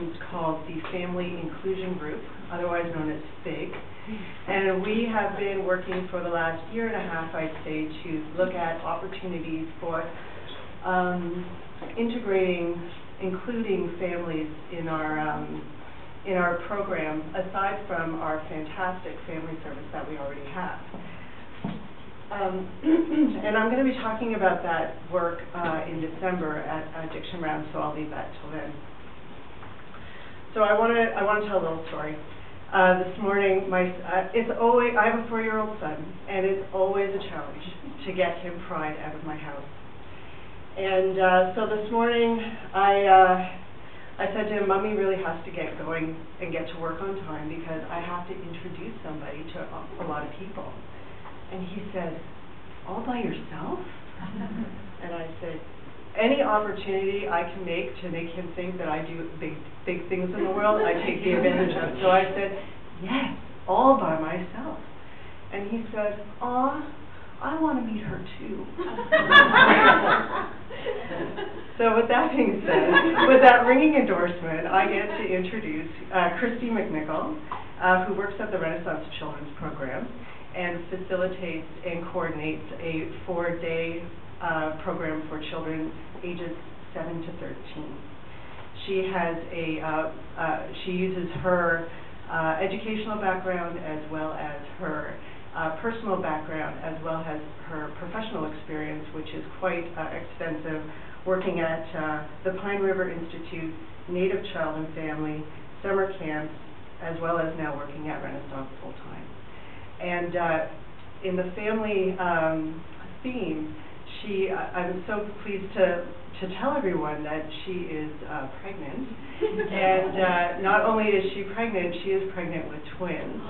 organization's called the Family Inclusion Group, otherwise known as FIG. And we have been working for the last year and a half, I'd say, to look at opportunities for including families in our program, aside from our fantastic family service that we already have. And I'm going to be talking about that work in December at Addiction Round, so I'll leave that till then. So I want to tell a little story. This morning, I have a 4-year-old son, and it's always a challenge to get him pried out of my house. And so this morning, I said to him, Mommy really has to get going and get to work on time because I have to introduce somebody to a lot of people. And he said, all by yourself? And I said, any opportunity I can make to make him think that I do big things in the world, I take the advantage of. So I said, yes, all by myself. And he said, aw, I want to meet her too. So with that being said, with that ringing endorsement, I get to introduce ChristineCAMH, who works at the Renaissance Children's Program and facilitates and coordinates a 4-day program for children ages 7 to 13. She has she uses her educational background as well as her personal background as well as her professional experience, which is quite extensive, working at the Pine River Institute, Native Child and Family, summer camps, as well as now working at Renaissance full-time. And in the family theme, I'm so pleased to tell everyone that she is pregnant. And not only is she is pregnant with twins.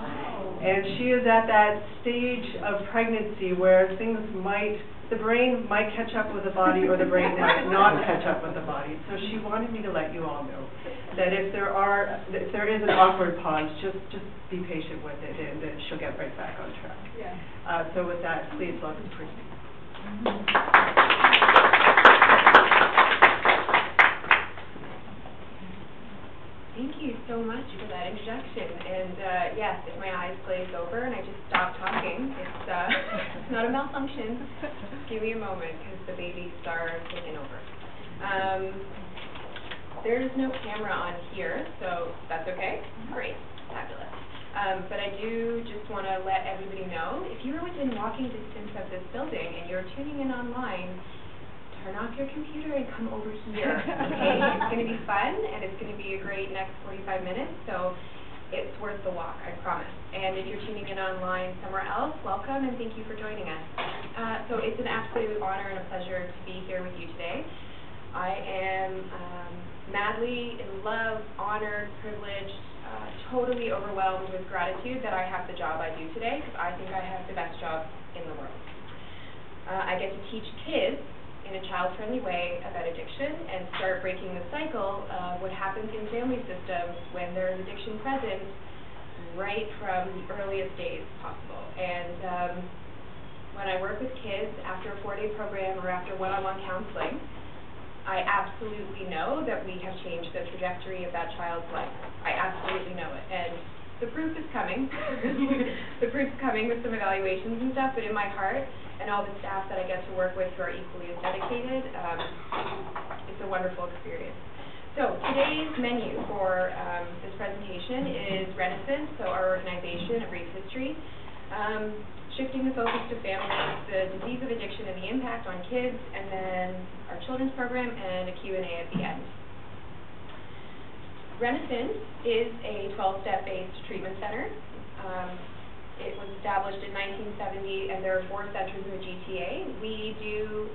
And she is at that stage of pregnancy where the brain might catch up with the body or the brain might not catch up with the body. So she wanted me to let you all know that if there is an awkward pause, just be patient with it and then she'll get right back on track. Yeah. So with that, please welcome Christine. Thank you so much for that introduction. And yes, if my eyes glaze over and I just stop talking, it's not a malfunction. Just give me a moment because the babies are taking over. There's no camera on here, so that's okay. Great, fabulous. But I do just want to let everybody know, if you're within walking distance of this building and you're tuning in online, turn off your computer and come over here, okay? It's going to be fun, and it's going to be a great next 45 minutes, so it's worth the walk, I promise. And if you're tuning in online somewhere else, welcome, and thank you for joining us. So it's an absolute honor and a pleasure to be here with you today. I am madly in love, honored, privileged, totally overwhelmed with gratitude that I have the job I do today, because I think I have the best job in the world. I get to teach kids in a child-friendly way about addiction and start breaking the cycle of what happens in family systems when there is addiction present right from the earliest days possible. And when I work with kids after a 4-day program or after one-on-one counseling, I absolutely know that we have changed the trajectory of that child's life. I absolutely know it. And the proof is coming. The proof's coming with some evaluations and stuff, but in my heart, and all the staff that I get to work with who are equally as dedicated, it's a wonderful experience. So today's menu for this presentation is Renaissance, so our organization, a brief history, shifting the focus to families, the disease of addiction and the impact on kids, and then our children's program and a Q&A at the end. Renaissance is a 12-step-based treatment center. It was established in 1970, and there are 4 centers in the GTA. We do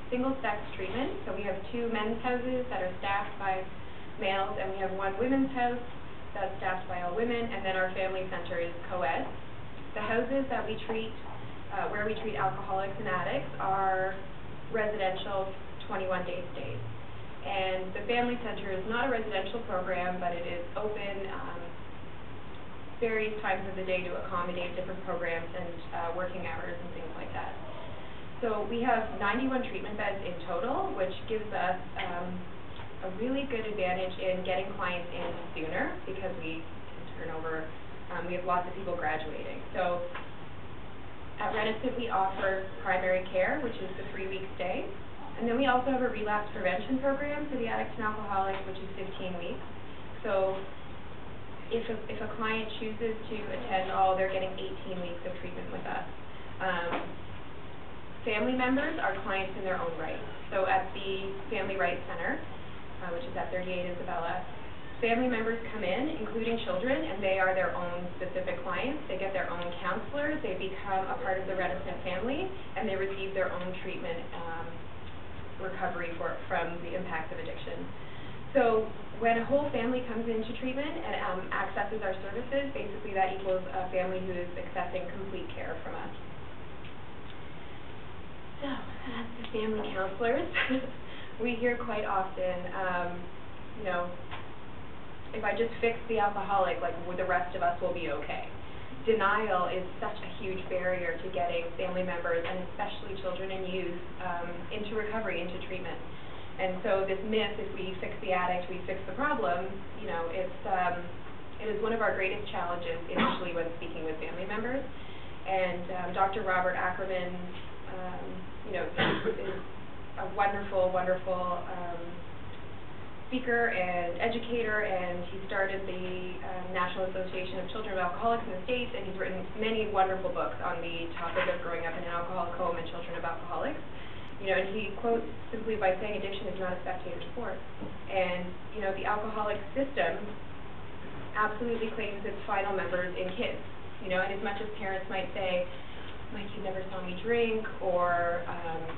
single-sex treatment, so we have 2 men's houses that are staffed by males, and we have 1 women's house that's staffed by all women, and then our family center is co-ed. The houses that we treat, where we treat alcoholics and addicts, are residential 21-day stays. And the family center is not a residential program, but it is open various times of the day to accommodate different programs and working hours and things like that. So we have 91 treatment beds in total, which gives us a really good advantage in getting clients in sooner because we can turn over, we have lots of people graduating. So at Reticent, we offer primary care, which is the 3-week stay. And then we also have a relapse prevention program for the addicts and alcoholics, which is 15 weeks. So if a client chooses to attend all, they're getting 18 weeks of treatment with us. Family members are clients in their own right. So at the Family Rights Center, which is at 38 Isabella, family members come in, including children, and they are their own specific clients. They get their own counselors. They become a part of the Reticent family, and they receive their own treatment recovery from the impacts of addiction. So when a whole family comes into treatment and accesses our services, basically that equals a family who is accessing complete care from us. So that's the family counselors. We hear quite often, you know, if I just fix the alcoholic, like the rest of us will be okay. Denial is such a huge barrier to getting family members, and especially children and youth, into recovery, into treatment. And so this myth, if we fix the addict, we fix the problem, you know, it is one of our greatest challenges initially when speaking with family members. And Dr. Robert Ackerman, you know, is a wonderful, wonderful speaker and educator, and he started the National Association of Children of Alcoholics in the States, and he's written many wonderful books on the topic of growing up in an alcoholic home and children of alcoholics. You know, and he quotes simply by saying addiction is not a spectator sport. And, you know, the alcoholic system absolutely claims its final members in kids. You know, and as much as parents might say, my kid never saw me drink, or,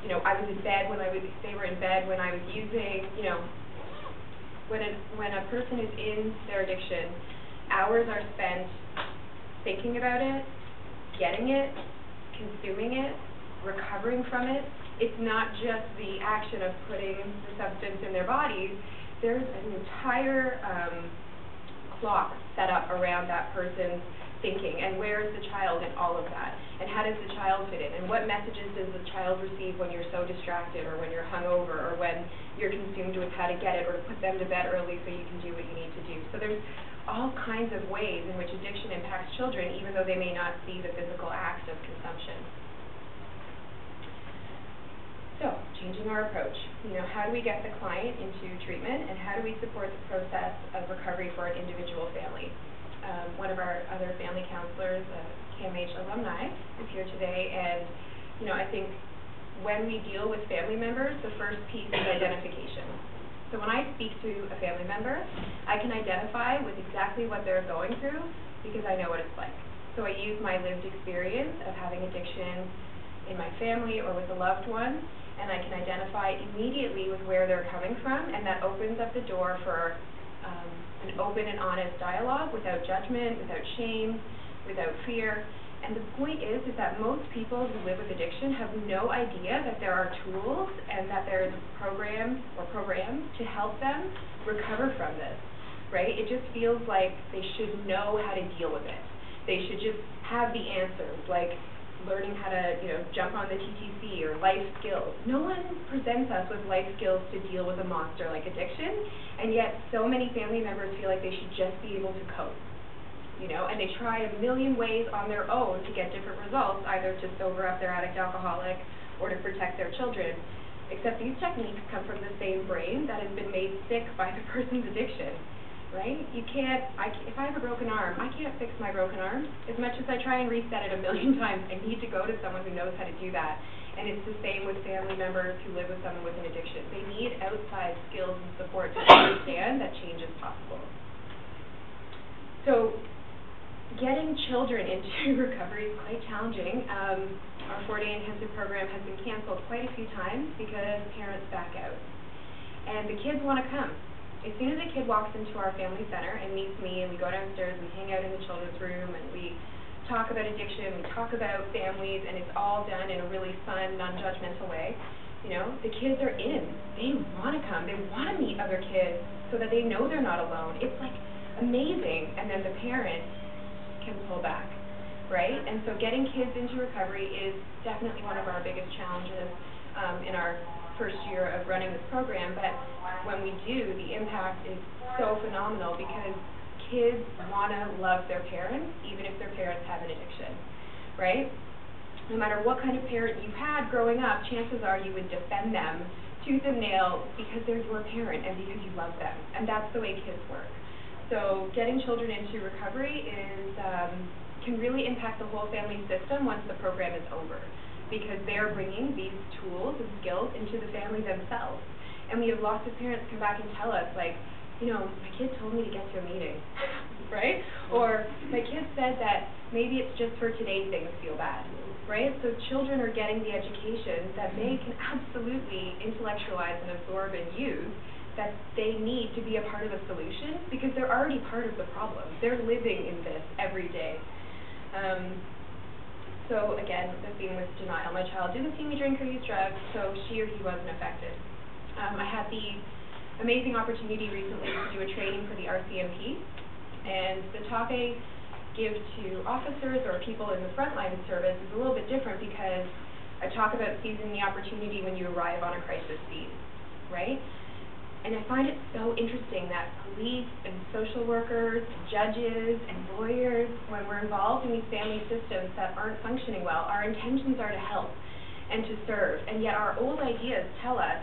you know, I was in bed when they were in bed when I was using, you know, when a person is in their addiction, hours are spent thinking about it, getting it, consuming it, recovering from it. It's not just the action of putting the substance in their bodies. There's an entire clock set up around that person's thinking, and where is the child in all of that, and how does the child fit in, and what messages does the child receive when you're so distracted, or when you're hungover, or when you're consumed with how to get it, or to put them to bed early so you can do what you need to do. So there's all kinds of ways in which addiction impacts children, even though they may not see the physical act of consumption. So, changing our approach. You know, how do we get the client into treatment, and how do we support the process of recovery for an individual family? One of our other family counselors, CAMH alumni, is here today, and, you know, I think when we deal with family members, the first piece is identification. So when I speak to a family member, I can identify with exactly what they're going through because I know what it's like. So I use my lived experience of having addiction in my family or with a loved one, and I can identify immediately with where they're coming from, and that opens up the door for an open and honest dialogue without judgment, without shame, without fear. And the point is that most people who live with addiction have no idea that there are tools and that there is a program or programs to help them recover from this, right? It just feels like they should know how to deal with it. They should just have the answers, like learning how to, you know, jump on the TTC or life skills. No one presents us with life skills to deal with a monster like addiction, and yet so many family members feel like they should just be able to cope, you know, and they try a million ways on their own to get different results, either to sober up their addict alcoholic or to protect their children, except these techniques come from the same brain that has been made sick by the person's addiction. Right? You can't, if I have a broken arm, I can't fix my broken arm. As much as I try and reset it a million times, I need to go to someone who knows how to do that. And it's the same with family members who live with someone with an addiction. They need outside skills and support to understand that change is possible. So, getting children into recovery is quite challenging. Our 4-day intensive program has been canceled quite a few times because parents back out. And the kids want to come. As soon as a kid walks into our family center and meets me, and we go downstairs and hang out in the children's room, and we talk about addiction, we talk about families, and it's all done in a really fun, non-judgmental way, you know, the kids are in. They want to come. They want to meet other kids so that they know they're not alone. It's, like, amazing. And then the parent can pull back, right? And so getting kids into recovery is definitely one of our biggest challenges in our first year of running this program, but when we do, the impact is so phenomenal because kids want to love their parents, even if their parents have an addiction, right? No matter what kind of parent you had growing up, chances are you would defend them tooth and nail because they're your parent and because you love them, and that's the way kids work. So getting children into recovery can really impact the whole family system once the program is over, because they're bringing these tools and skills into the family themselves. And we have lots of parents come back and tell us, like, you know, my kid told me to get to a meeting, right? Or my kid said that maybe it's just for today things feel bad, right? So children are getting the education that they can absolutely intellectualize and absorb and use, that they need to be a part of the solution because they're already part of the problem. They're living in this every day. So again, the theme was denial. My child didn't see me drink or use drugs, so she or he wasn't affected. I had the amazing opportunity recently to do a training for the RCMP, and the talk I give to officers or people in the frontline service is a little bit different because I talk about seizing the opportunity when you arrive on a crisis scene, right? And I find it so interesting that police and social workers, judges and lawyers, when we're involved in these family systems that aren't functioning well, our intentions are to help and to serve, and yet our old ideas tell us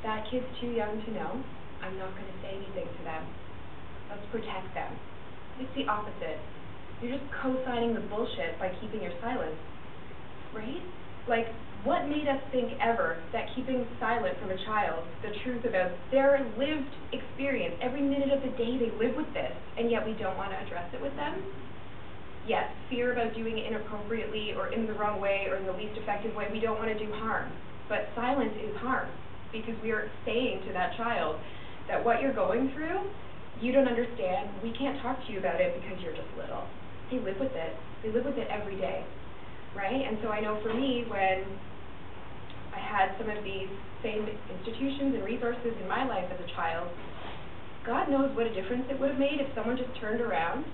that kid's too young to know, I'm not going to say anything to them, let's protect them. It's the opposite. You're just co-signing the bullshit by keeping your silence, right? Like, what made us think ever that keeping silent from a child the truth about their lived experience, every minute of the day they live with this, and yet we don't want to address it with them? Yes, fear about doing it inappropriately or in the wrong way or in the least effective way, we don't want to do harm. But silence is harm, because we are saying to that child that what you're going through, you don't understand, we can't talk to you about it because you're just little. They live with it. They live with it every day, right? And so I know for me, when I had some of these same institutions and resources in my life as a child, God knows what a difference it would have made if someone just turned around,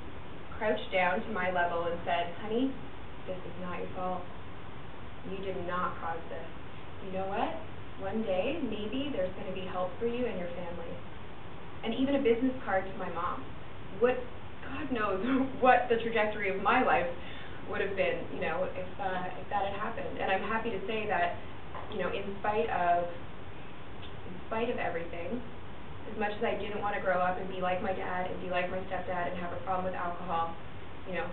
crouched down to my level and said, honey, this is not your fault. You did not cause this. You know what? One day, maybe there's going to be help for you and your family. And even a business card to my mom. God knows what the trajectory of my life would have been, you know, if that had happened. And I'm happy to say that, you know, in spite of everything, as much as I didn't want to grow up and be like my dad and be like my stepdad and have a problem with alcohol, you know,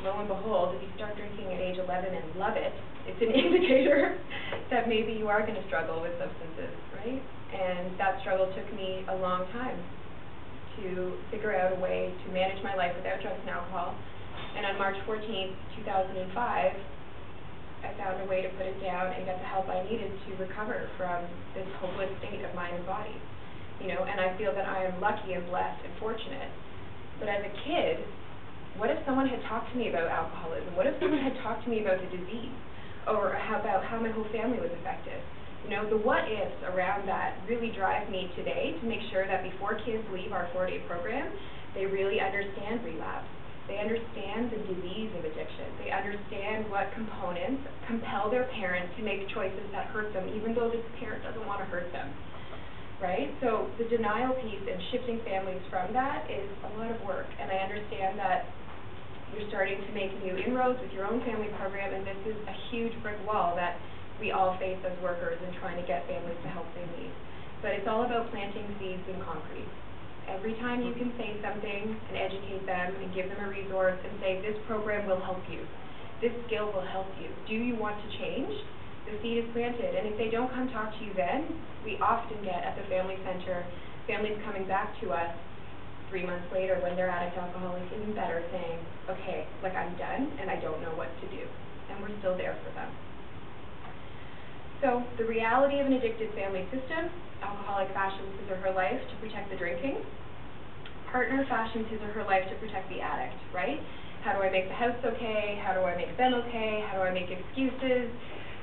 lo and behold, if you start drinking at age 11 and love it, it's an indicator that maybe you are going to struggle with substances, right? And that struggle took me a long time to figure out a way to manage my life without drugs and alcohol. And on March 14th, 2005, I found a way to put it down and get the help I needed to recover from this hopeless state of mind and body. You know, and I feel that I am lucky and blessed and fortunate. But as a kid, what if someone had talked to me about alcoholism? What if someone had talked to me about the disease? Or about how my whole family was affected? You know, the what-ifs around that really drive me today to make sure that before kids leave our 4-day program, they really understand relapse. They understand the disease of addiction. They understand what components compel their parents to make choices that hurt them, even though this parent doesn't want to hurt them, right? So the denial piece and shifting families from that is a lot of work, and I understand that you're starting to make new inroads with your own family program, and this is a huge brick wall that we all face as workers in trying to get families the help they need. But it's all about planting seeds in concrete. Every time you can say something and educate them and give them a resource and say, this program will help you, this skill will help you, do you want to change? The seed is planted, and if they don't come talk to you then, we often get at the family center families coming back to us 3 months later when they're addict alcoholics, even better, saying, okay, like I'm done and I don't know what to do. And we're still there for them. So the reality of an addicted family system, alcoholic fashions his or her life to protect the drinking. Partner fashions his or her life to protect the addict, right? How do I make the house okay? How do I make them okay? How do I make excuses?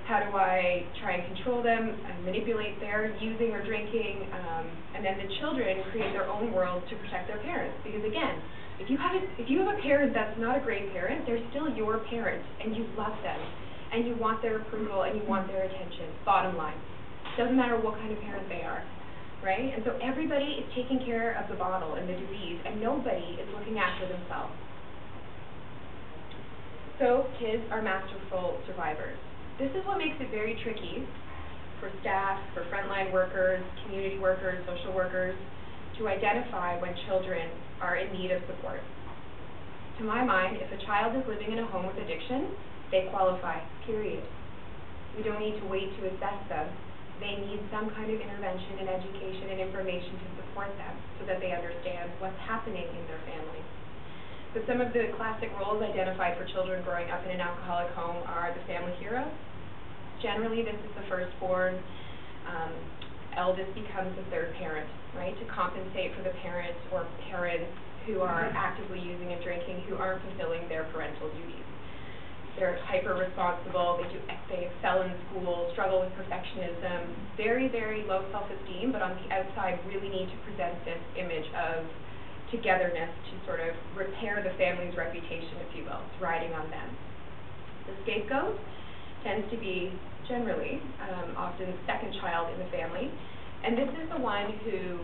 How do I try and control them and manipulate their using or drinking? And then the children create their own world to protect their parents. Because again, if you have a parent that's not a great parent, they're still your parent and you love them. and you want their approval, and you want their attention, bottom line. Doesn't matter what kind of parent they are, right? And so everybody is taking care of the bottle and the disease, and nobody is looking after themselves. So kids are masterful survivors. This is what makes it very tricky for staff, for frontline workers, community workers, social workers, to identify when children are in need of support. To my mind, if a child is living in a home with addiction, they qualify, period. We don't need to wait to assess them. They need some kind of intervention and education and information to support them so that they understand what's happening in their family. But some of the classic roles identified for children growing up in an alcoholic home are the family hero. Generally, this is the firstborn. Eldest becomes the third parent, right, to compensate for the parents or parents who are actively using and drinking, who aren't fulfilling their parental duties. They're hyper-responsible, they excel in school, struggle with perfectionism, very, very low self-esteem, but on the outside really need to present this image of togetherness to sort of repair the family's reputation, if you will. It's riding on them. The scapegoat tends to be generally often the second child in the family, and this is the one who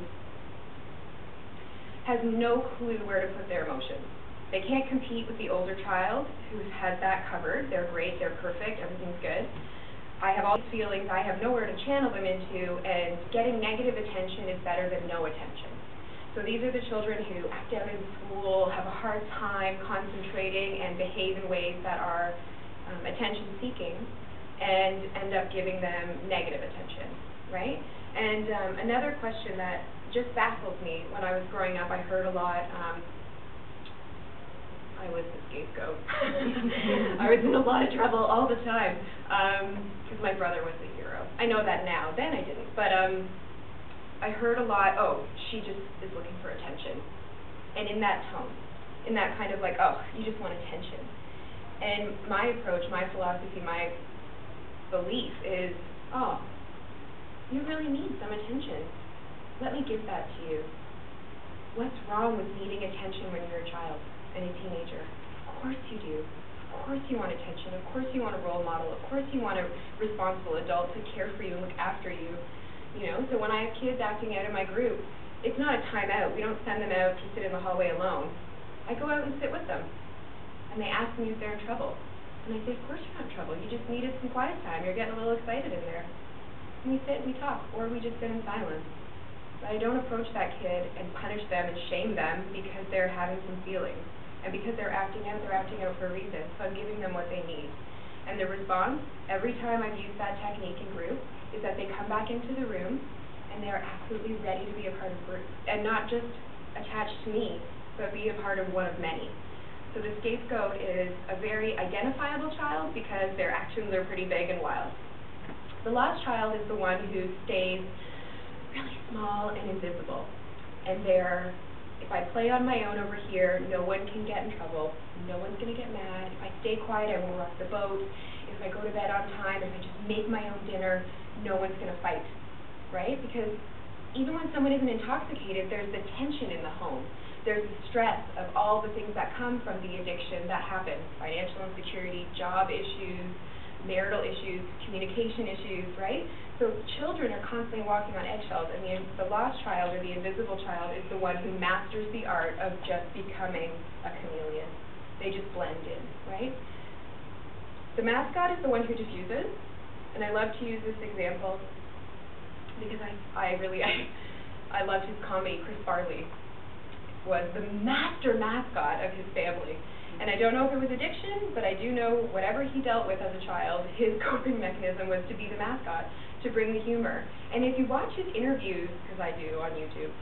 has no clue where to put their emotions. They can't compete with the older child who has that covered. They're great, they're perfect, everything's good. I have all these feelings, I have nowhere to channel them into, and getting negative attention is better than no attention. So these are the children who act out in school, have a hard time concentrating, and behave in ways that are attention-seeking, and end up giving them negative attention, right? And another question that just baffles me, when I was growing up, I heard a lot, I was the scapegoat. I was in a lot of trouble all the time, because my brother was the hero. I know that now, then I didn't, but I heard a lot, oh, she just is looking for attention, and in that tone, in that kind of like, oh, you just want attention. And my approach, my philosophy, my belief is, oh, you really need some attention. Let me give that to you. What's wrong with needing attention when you're a child and a teenager? Of course you do. Of course you want attention. Of course you want a role model. Of course you want a responsible adult to care for you and look after you. You know, so when I have kids acting out in my group, it's not a timeout. We don't send them out to sit in the hallway alone. I go out and sit with them. And they ask me if they're in trouble. And I say, of course you're not in trouble. You just needed some quiet time. You're getting a little excited in there. And we sit and we talk, or we just sit in silence. But I don't approach that kid and punish them and shame them because they're having some feelings. And because they're acting out for a reason. So I'm giving them what they need. And the response, every time I've used that technique in group, is that they come back into the room and they are absolutely ready to be a part of group. And not just attached to me, but be a part of one of many. So the scapegoat is a very identifiable child because their actions are pretty big and wild. The lost child is the one who stays really small and invisible. And if I play on my own over here, no one can get in trouble. No one's going to get mad. If I stay quiet, I won't rock the boat. If I go to bed on time, if I just make my own dinner, no one's going to fight, right? Because even when someone isn't intoxicated, there's the tension in the home. There's the stress of all the things that come from the addiction that happen. Financial insecurity, job issues, marital issues, communication issues, right? So children are constantly walking on eggshells, and the lost child or the invisible child is the one who masters the art of just becoming a chameleon. They just blend in, right? The mascot is the one who diffuses, and I love to use this example because I loved his comedy. Chris Farley was the master mascot of his family. And I don't know if it was addiction, but I do know whatever he dealt with as a child, his coping mechanism was to be the mascot, to bring the humor. And if you watch his interviews, because I do on YouTube,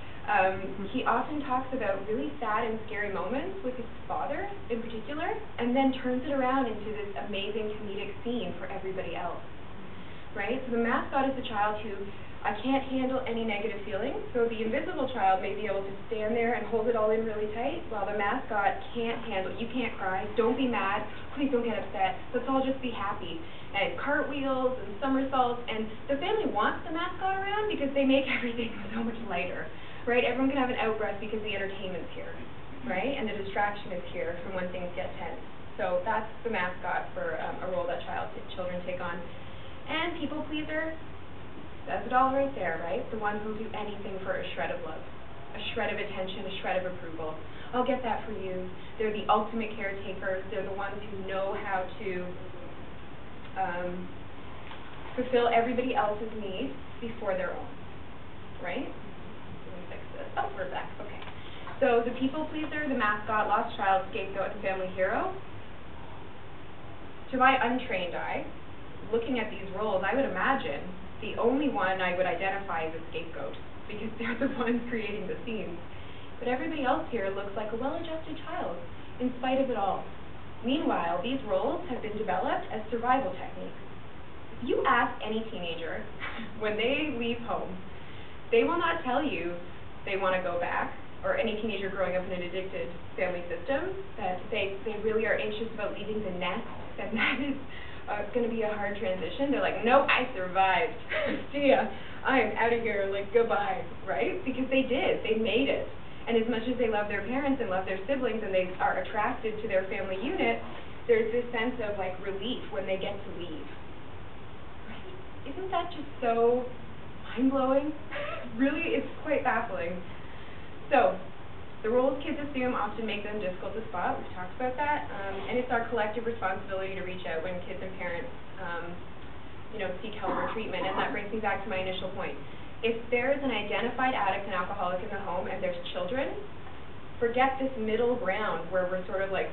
he often talks about really sad and scary moments with his father in particular, and then turns it around into this amazing comedic scene for everybody else, right? So the mascot is the child who, I can't handle any negative feelings, so the invisible child may be able to stand there and hold it all in really tight, while the mascot can't handle, you can't cry, don't be mad, please don't get upset, let's all just be happy. And cartwheels and somersaults, and the family wants the mascot around because they make everything so much lighter, right? Everyone can have an out-breath because the entertainment's here, right? And the distraction is here from when things get tense. So that's the mascot for a role that children take on. And people pleaser, that's it all right there, right? The ones who'll do anything for a shred of love, a shred of attention, a shred of approval. I'll get that for you. They're the ultimate caretakers. They're the ones who know how to fulfill everybody else's needs before their own, right? Let me fix this. Oh, we're back. Okay. So the people pleaser, the mascot, lost child, scapegoat, and family hero. To my untrained eye, looking at these roles, I would imagine the only one I would identify as a scapegoat, because they're the ones creating the scenes. But everybody else here looks like a well-adjusted child, in spite of it all. Meanwhile, these roles have been developed as survival techniques. If you ask any teenager, when they leave home, they will not tell you they want to go back, or any teenager growing up in an addicted family system, that they really are anxious about leaving the nest, that is going to be a hard transition. They're like, nope, I survived. See ya. I am out of here, like, goodbye, right? Because they did. They made it. And as much as they love their parents and love their siblings and they are attracted to their family unit, there's this sense of, like, relief when they get to leave. Right? Isn't that just so mind-blowing? Really, it's quite baffling. So, the roles kids assume often make them difficult to spot. We've talked about that. And it's our collective responsibility to reach out when kids and parents, seek help or treatment. And that brings me back to my initial point. If there is an identified addict and alcoholic in the home and there's children, forget this middle ground where we're sort of like,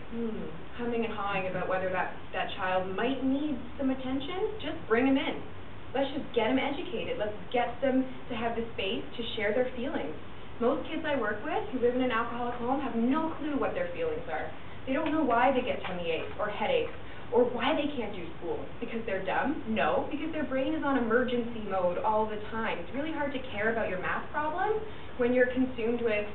humming and hawing about whether that child might need some attention. Just bring them in. Let's just get them educated. Let's get them to have the space to share their feelings. Most kids I work with who live in an alcoholic home have no clue what their feelings are. They don't know why they get tummy aches or headaches or why they can't do school. Because they're dumb? No, because their brain is on emergency mode all the time. It's really hard to care about your math problem when you're consumed with,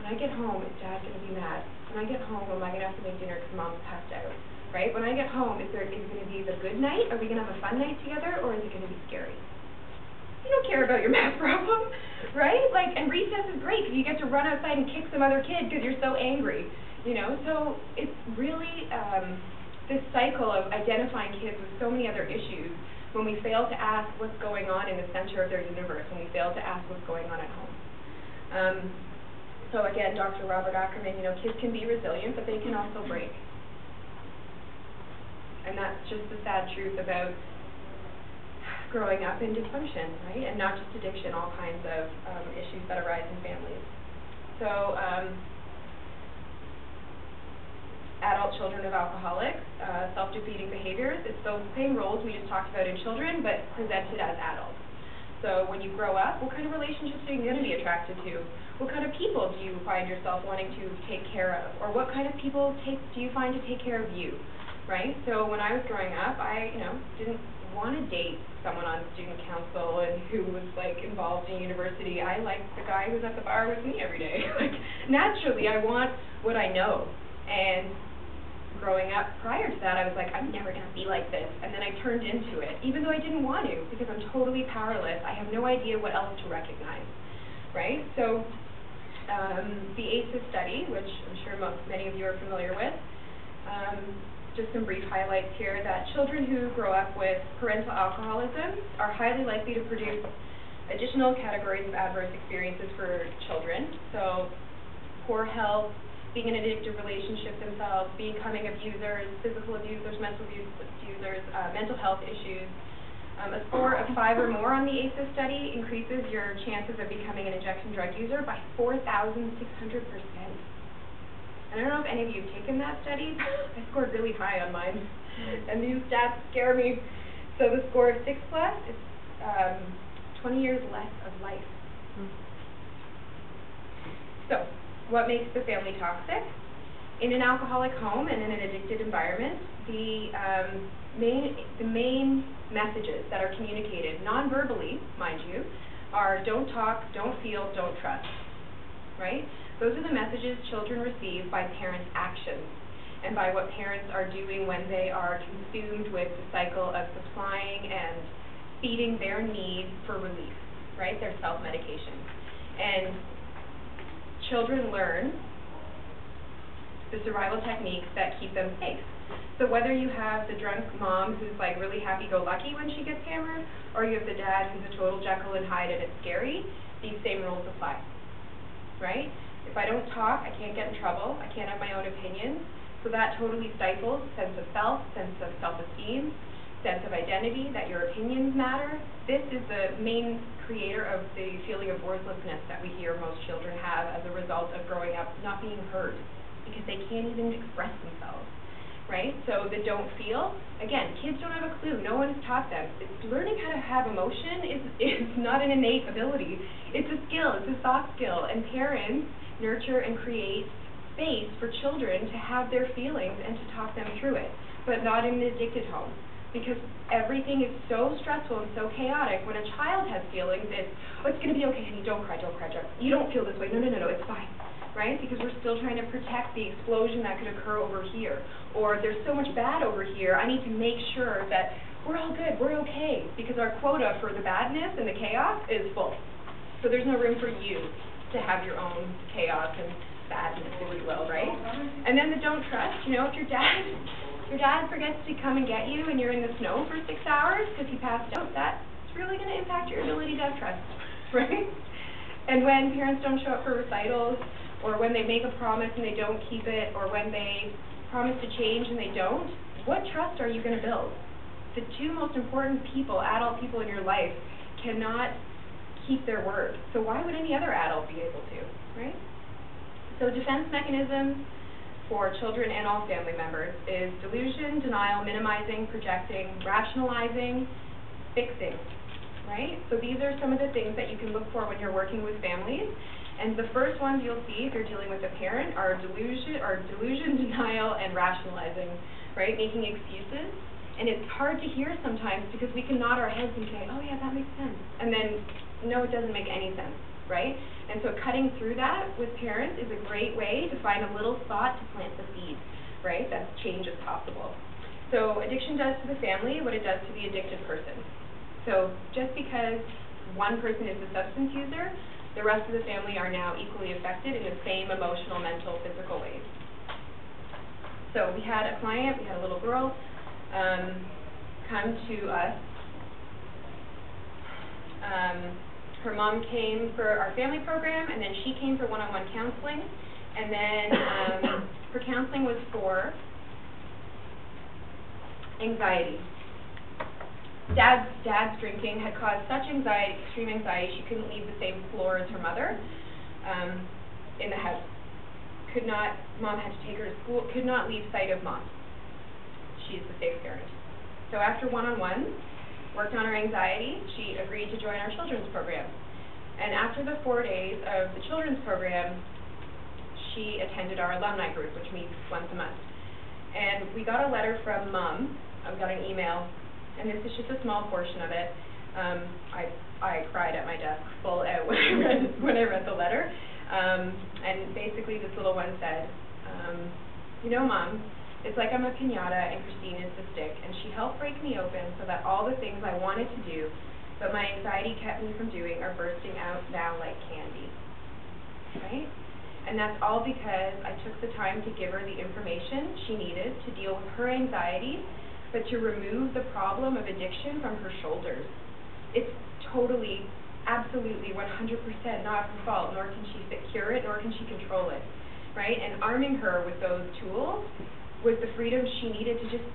when I get home, is Dad going to be mad? When I get home, am I going to have to make dinner because Mom's passed out? Right? When I get home, is it going to be the good night? Are we going to have a fun night together? Or is it going to be scary? You don't care about your math problem, right? Like, and recess is great because you get to run outside and kick some other kid because you're so angry, So it's really this cycle of identifying kids with so many other issues when we fail to ask what's going on in the center of their universe, when we fail to ask what's going on at home. So again, Dr. Robert Ackerman, kids can be resilient, but they can also break. And that's just the sad truth about growing up in dysfunction, right? And not just addiction, all kinds of issues that arise in families. So, adult children of alcoholics, self-defeating behaviors, it's those same roles we just talked about in children, but presented as adults. So when you grow up, what kind of relationships are you going to be attracted to? What kind of people do you find yourself wanting to take care of? Or what kind of people do you find to take care of you, right? So when I was growing up, I, didn't want to date someone on student council and who was, like, involved in university. I liked the guy who's at the bar with me every day. Like, naturally, I want what I know. And growing up prior to that, I was like, I'm never going to be like this. And then I turned into it, even though I didn't want to, because I'm totally powerless. I have no idea what else to recognize, right? So the ACEs study, which I'm sure many of you are familiar with, just some brief highlights here, that children who grow up with parental alcoholism are highly likely to produce additional categories of adverse experiences for children. So poor health, being in an addictive relationship themselves, becoming abusers, physical abusers, mental abusers, mental health issues. A score of 5 or more on the ACEs study increases your chances of becoming an injection drug user by 4,600%. And I don't know if any of you have taken that study. I scored really high on mine, and these stats scare me. So the score of 6+ is 20 years less of life. So, what makes the family toxic? In an alcoholic home and in an addicted environment, the main messages that are communicated, non-verbally, mind you, are don't talk, don't feel, don't trust, right? Those are the messages children receive by parents' actions and by what parents are doing when they are consumed with the cycle of supplying and feeding their need for relief, right? Their self-medication. And children learn the survival techniques that keep them safe. So whether you have the drunk mom who's like really happy-go-lucky when she gets hammered, or you have the dad who's a total Jekyll and Hyde and it's scary, these same rules apply, right? If I don't talk, I can't get in trouble, I can't have my own opinions, so that totally stifles sense of self, sense of self-esteem, sense of identity, that your opinions matter. This is the main creator of the feeling of worthlessness that we hear most children have as a result of growing up not being heard, because they can't even express themselves, right? So the don't feel, again, kids don't have a clue, no one has taught them. Learning how to have emotion is not an innate ability, it's a skill, it's a soft skill, and parents nurture and create space for children to have their feelings and to talk them through it, but not in an addicted home. Because everything is so stressful and so chaotic. When a child has feelings, it's, oh, it's going to be okay, honey, don't cry, don't cry, don't. You don't feel this way, no, it's fine, right? Because we're still trying to protect the explosion that could occur over here. Or there's so much bad over here, I need to make sure that we're all good, we're okay, because our quota for the badness and the chaos is full. So there's no room for you to have your own chaos and badness, if you will, right? And then the don't trust, you know, if your dad forgets to come and get you and you're in the snow for 6 hours because he passed out, that's really going to impact your ability to have trust, right? And when parents don't show up for recitals, or when they make a promise and they don't keep it, or when they promise to change and they don't, what trust are you going to build? The two most important people, adult people in your life, cannot keep their word. So why would any other adult be able to, right? So defense mechanisms for children and all family members is delusion, denial, minimizing, projecting, rationalizing, fixing, right? So these are some of the things that you can look for when you're working with families. And the first ones you'll see if you're dealing with a parent are delusion, denial, and rationalizing, right? Making excuses. And it's hard to hear sometimes because we can nod our heads and say, oh yeah, that makes sense. And then, no, it doesn't make any sense, right? And so cutting through that with parents is a great way to find a little spot to plant the seed, right? That change is possible. So addiction does to the family what it does to the addicted person. So just because one person is a substance user, the rest of the family are now equally affected in the same emotional, mental, physical ways. So we had a client, we had a little girl come to us. Her mom came for our family program, and then she came for one-on-one counseling, and then her counseling was for anxiety. Dad's drinking had caused such anxiety, extreme anxiety, she couldn't leave the same floor as her mother in the house. Mom had to take her to school, could not leave sight of mom. She's the safe parent. So after one-on-one, worked on her anxiety, she agreed to join our children's program. And after the 4 days of the children's program, she attended our alumni group, which meets once a month. And we got a letter from mom, we got an email, and this is just a small portion of it. I cried at my desk full out when I read the letter. And basically this little one said, you know, Mom, it's like I'm a piñata and Christine is the stick, and she helped break me open so that all the things I wanted to do, but my anxiety kept me from doing, are bursting out now like candy, right? And that's all because I took the time to give her the information she needed to deal with her anxiety, but to remove the problem of addiction from her shoulders. It's totally, absolutely, 100% not her fault, nor can she cure it, nor can she control it, right? And arming her with those tools was the freedom she needed to just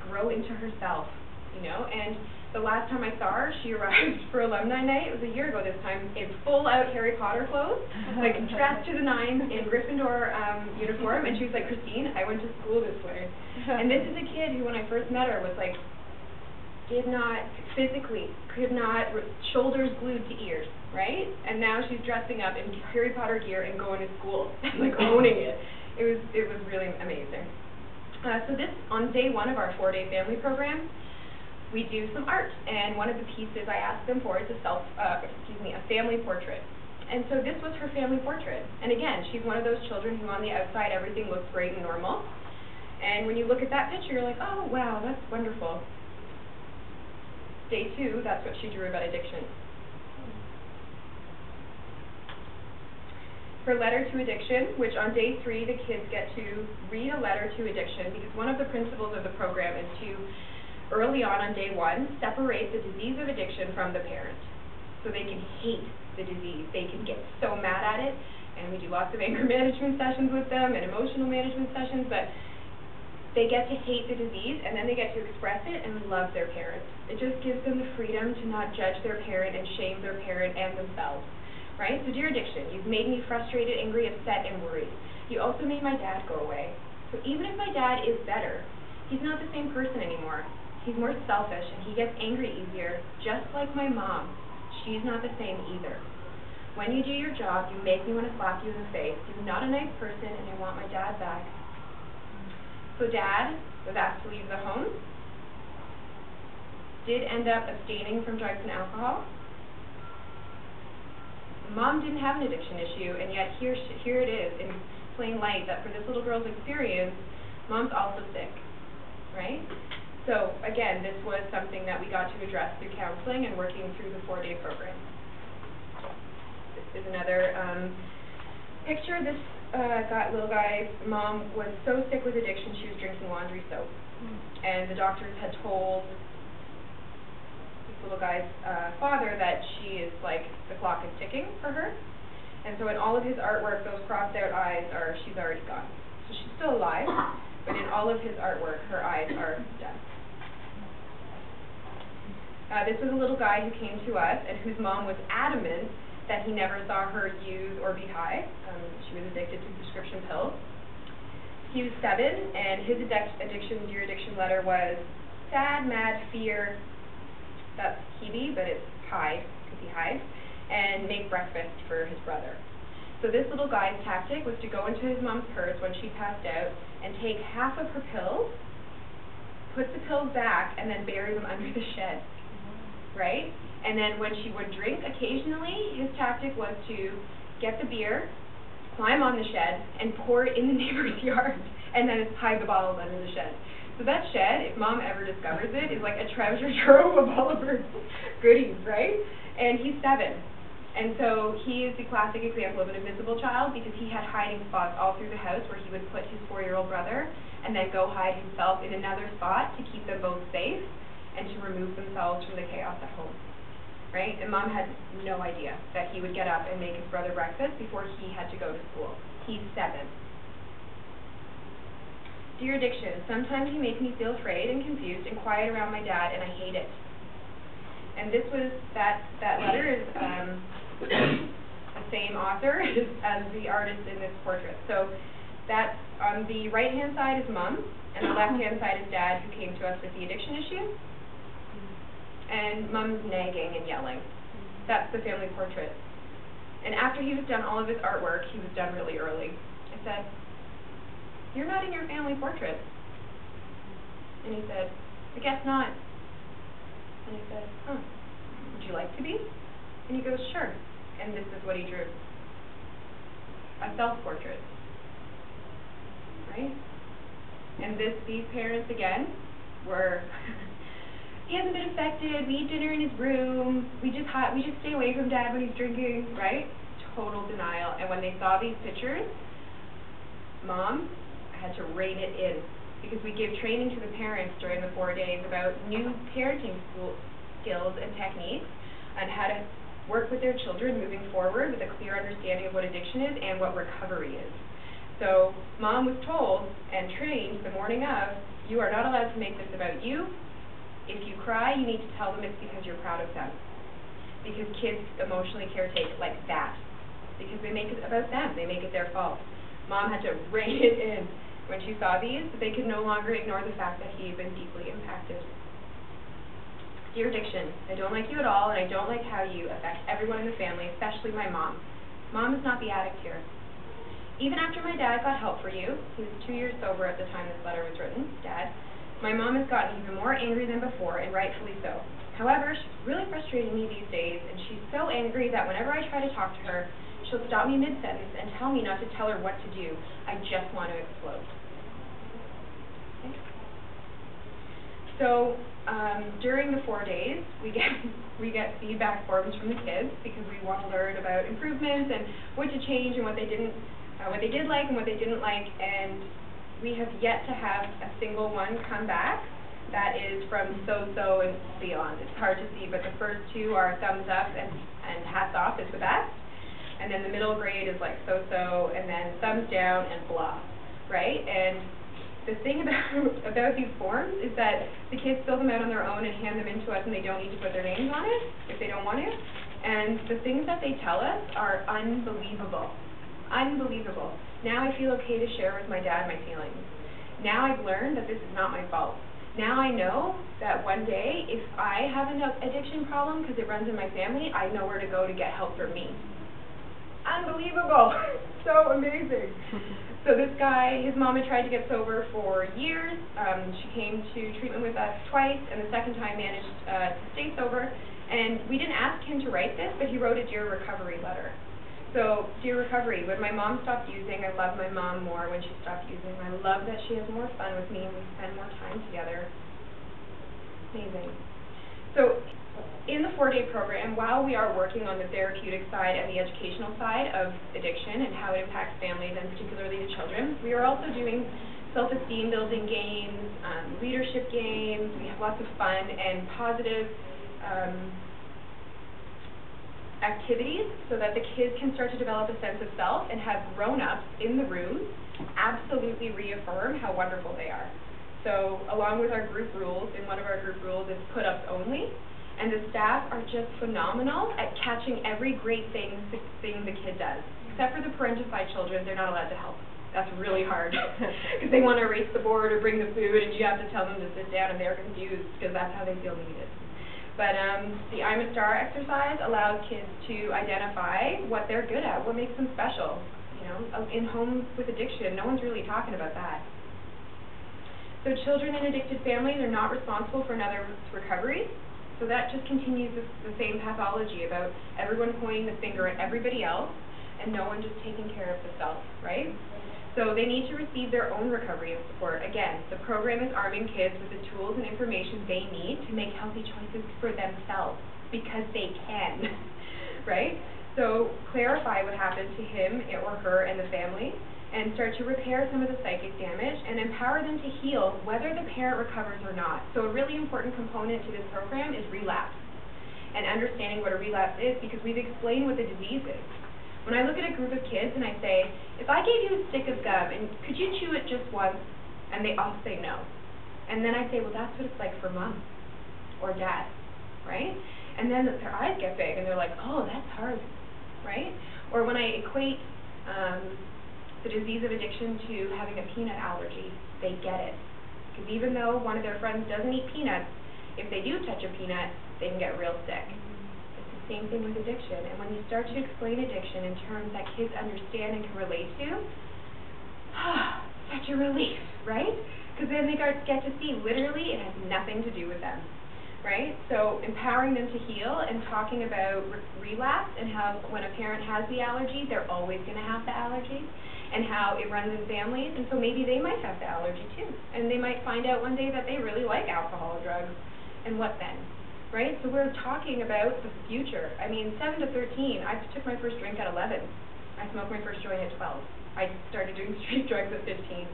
grow into herself, you know? And the last time I saw her, she arrived for alumni night, it was a year ago this time, in full-out Harry Potter clothes, like dressed to the nines in Gryffindor uniform, and she was like, Christine, I went to school this way. And this is a kid who, when I first met her, was like, could not, shoulders glued to ears, right? And now she's dressing up in Harry Potter gear and going to school, like owning it. It was really amazing. So this, on day 1 of our 4-day family program, we do some art, and one of the pieces I asked them for is a family portrait. And so this was her family portrait. And again, she's one of those children who on the outside everything looks great and normal. And when you look at that picture, you're like, oh wow, that's wonderful. Day 2, that's what she drew about addiction. her letter to addiction, which on day 3 the kids get to read a letter to addiction, because one of the principles of the program is to, early on day 1, separate the disease of addiction from the parent. So they can hate the disease. They can get so mad at it, and we do lots of anger management sessions with them and emotional management sessions, but they get to hate the disease, and then they get to express it and love their parent. It just gives them the freedom to not judge their parent and shame their parent and themselves, right? So dear addiction, you've made me frustrated, angry, upset, and worried. You also made my dad go away. So even if my dad is better, he's not the same person anymore. He's more selfish, and he gets angry easier, just like my mom. She's not the same either. When you do your job, you make me want to slap you in the face. You're not a nice person, and I want my dad back. So Dad was asked to leave the home, did end up abstaining from drugs and alcohol. Mom didn't have an addiction issue, and yet here it is in plain light that for this little girl's experience, Mom's also sick, right? So again, this was something that we got to address through counseling and working through the 4-day program. This is another picture. This little guy's mom was so sick with addiction she was drinking laundry soap. And the doctors had told this little guy's father that she is like, the clock is ticking for her. And so in all of his artwork, those crossed out eyes are, she's already gone. So she's still alive, but in all of his artwork, her eyes are done. This was a little guy who came to us and whose mom was adamant that he never saw her use or be high. She was addicted to prescription pills. He was 7, and his dear addiction letter was sad, mad, fear, that's Hebe, but it's hide, because he hides, and make breakfast for his brother. So this little guy's tactic was to go into his mom's purse when she passed out and take half of her pills, put the pills back, and then bury them under the shed, right? And then when she would drink occasionally, his tactic was to get the beer, climb on the shed, and pour it in the neighbor's yard, and then hide the bottles under the shed. So that shed, if Mom ever discovers it, is like a treasure trove of all of her goodies, right? And he's 7. And so he is the classic example of an invisible child because he had hiding spots all through the house where he would put his 4-year-old brother and then go hide himself in another spot to keep them both safe and to remove themselves from the chaos at home, right? And Mom had no idea that he would get up and make his brother breakfast before he had to go to school. He's 7. Dear addiction, sometimes you make me feel afraid and confused and quiet around my dad, and I hate it. And this was, that letter is the same author as the artist in this portrait. So that's on the right-hand side is Mom, and the left-hand side is Dad, who came to us with the addiction issue. And Mom's nagging and yelling. That's the family portrait. And after he was done all of his artwork, he was done really early. I said, "You're not in your family portrait." And he said, "I guess not." And I said, "Huh, would you like to be?" And he goes, "Sure." And this is what he drew. A self-portrait. Right? And these parents, again, were, he hasn't been affected, we eat dinner in his room, we just stay away from Dad when he's drinking, right? Total denial. And when they saw these pictures, Mom had to rein it in, because we give training to the parents during the 4 days about new parenting skills and techniques and how to work with their children moving forward with a clear understanding of what addiction is and what recovery is. So Mom was told and trained the morning of, you are not allowed to make this about you. If you cry, you need to tell them it's because you're proud of them. Because kids emotionally caretake like that. Because they make it about them. They make it their fault. Mom had to rein it in when she saw these, but they could no longer ignore the fact that he had been deeply impacted. Dear addiction, I don't like you at all, and I don't like how you affect everyone in the family, especially my mom. Mom is not the addict here. Even after my dad got help for you, he was 2 years sober at the time this letter was written, Dad, my mom has gotten even more angry than before, and rightfully so. However, she's really frustrating me these days, and she's so angry that whenever I try to talk to her, she'll stop me mid-sentence and tell me not to tell her what to do. I just want to explode. Okay. So So during the 4 days, we get feedback forms from the kids because we want to learn about improvements and what to change and what they did like and what they didn't like. And we have yet to have a single one come back that is from so-so and beyond. It's hard to see, but the first two are thumbs up and hats off is the best. And then the middle grade is like so-so, and then thumbs down and blah, right? And the thing about these forms is that the kids fill them out on their own and hand them in to us, and they don't need to put their names on it if they don't want to. And the things that they tell us are unbelievable. Unbelievable. Now I feel okay to share with my dad my feelings. Now I've learned that this is not my fault. Now I know that one day, if I have an addiction problem because it runs in my family, I know where to go to get help for me. Unbelievable. So amazing. So this guy, his mom had tried to get sober for years. She came to treatment with us twice, and the second time managed to stay sober. And we didn't ask him to write this, but he wrote a Dear Recovery letter. So, Dear Recovery, when my mom stopped using, I love my mom more when she stopped using. I love that she has more fun with me and we spend more time together. Amazing. So, in the 4-day program, while we are working on the therapeutic side and the educational side of addiction and how it impacts families and particularly the children, we are also doing self-esteem building games, leadership games. We have lots of fun and positive activities so that the kids can start to develop a sense of self and have grown-ups in the room absolutely reaffirm how wonderful they are. So along with our group rules, and one of our group rules is put-ups only, and the staff are just phenomenal at catching every great thing the kid does. Except for the parentified children, they're not allowed to help. That's really hard because they want to erase the board or bring the food, and you have to tell them to sit down, and they're confused because that's how they feel needed. But the I'm a Star exercise allows kids to identify what they're good at, what makes them special. You know, in homes with addiction, no one's really talking about that. So children in addicted families are not responsible for another's recovery. So that just continues the same pathology about everyone pointing the finger at everybody else and no one just taking care of the self, right? So they need to receive their own recovery and support. Again, the program is arming kids with the tools and information they need to make healthy choices for themselves, because they can, right? So clarify what happened to him or her and the family, and start to repair some of the psychic damage, and empower them to heal whether the parent recovers or not. So a really important component to this program is relapse, and understanding what a relapse is, because we've explained what the disease is. When I look at a group of kids and I say, if I gave you a stick of gum and could you chew it just once? And they all say no. And then I say, well, that's what it's like for mom or dad, right? And then their eyes get big and they're like, oh, that's hard, right? Or when I equate the disease of addiction to having a peanut allergy, they get it. Because even though one of their friends doesn't eat peanuts, if they do touch a peanut, they can get real sick. Same thing with addiction, and when you start to explain addiction in terms that kids understand and can relate to, such a relief, right? Because then they get to see literally it has nothing to do with them, right? So empowering them to heal and talking about relapse and how when a parent has the allergy, they're always going to have the allergy, and how it runs in families, and so maybe they might have the allergy too, and they might find out one day that they really like alcohol or drugs, and what then? Right? So we're talking about the future. I mean, 7 to 13, I took my first drink at 11. I smoked my first joint at 12. I started doing street drugs at 15.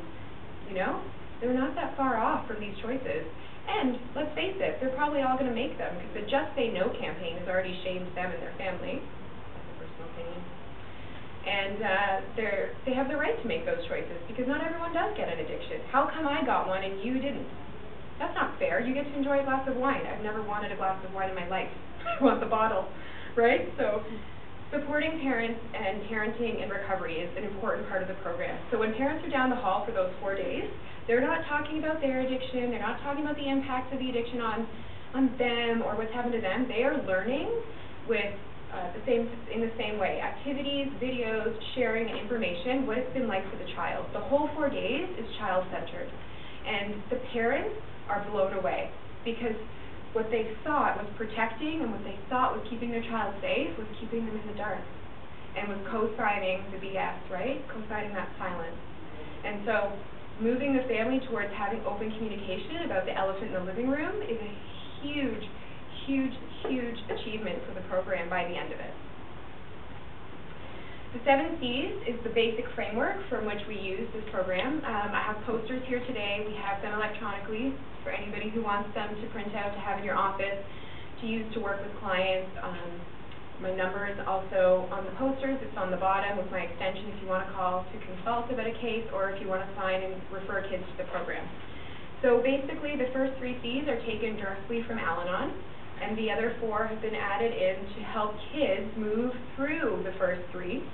You know? They're not that far off from these choices. And, let's face it, they're probably all going to make them, because the Just Say No campaign has already shamed them and their family. That's a personal opinion. And they have the right to make those choices, because not everyone does get an addiction. How come I got one and you didn't? That's not fair. You get to enjoy a glass of wine. I've never wanted a glass of wine in my life. I want the bottle, right? So supporting parents and parenting in recovery is an important part of the program. So when parents are down the hall for those 4 days, they're not talking about their addiction. They're not talking about the impacts of the addiction on them or what's happened to them. They are learning with in the same way. Activities, videos, sharing, and information, what it's been like for the child. The whole 4 days is child-centered. And the parents are blown away, because what they thought was protecting and what they thought was keeping their child safe was keeping them in the dark, and was co-signing the BS, right? Co-signing that silence. And so moving the family towards having open communication about the elephant in the living room is a huge, huge, huge achievement for the program by the end of it. The 7 C's is the basic framework from which we use this program. I have posters here today. We have them electronically for anybody who wants them to print out to have in your office, to use to work with clients. My number is also on the posters. It's on the bottom with my extension if you want to call to consult about a case or if you want to sign and refer kids to the program. So basically, the first 3 C's are taken directly from Al-Anon, and the other 4 have been added in to help kids move through the first 3